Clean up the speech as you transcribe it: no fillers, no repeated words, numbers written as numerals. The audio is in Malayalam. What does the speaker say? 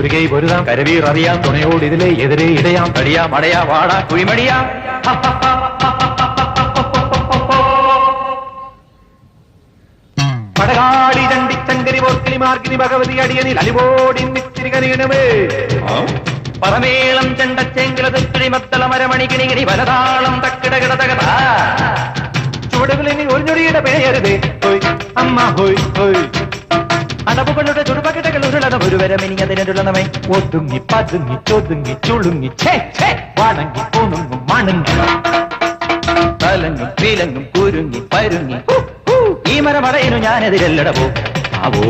മുരുകൈ പൊരുതാം കരവീർ അറിയാം തുണയോട് ഇതിലെ എതിരെ ഇടയാം കടിയാ മടയാ വാടാ കുഴിമടിയാ പടകാടി ചണ്ടിച്ചങ്കരി പോർക്കിനി മാർക്കിനി ഭഗവതി അടിയനിൽ അലിവോടി മിത്തിരി കനിയണമേ പറമേളം ചെണ്ടച്ചെങ്കിലതുക്കിടി മത്തള മരമണികിണികിണി വലതാളം തക്കിടകിട തകത ചുവടുകളിനി ഒരു ഞൊടിയുടെ പേയരുതേ ഹോയ് അമ്മ ഹോയ് ഹോയ് അടവുകളുടെ ചുടുപകിടകൾ ഉരുളത ഒരു വരമിനിയതിനുള്ളതമേ ഒതുങ്ങി പതുങ്ങി ചൊതുങ്ങി ചുളുങ്ങി വണങ്ങി പൂണുങ്ങും മണങ്ങി തലങ്ങും പീലങ്ങും കുരുങ്ങി പരുങ്ങി ഈ മരമടയിനു ഞാനെതിരല്ലടവോ ആവോ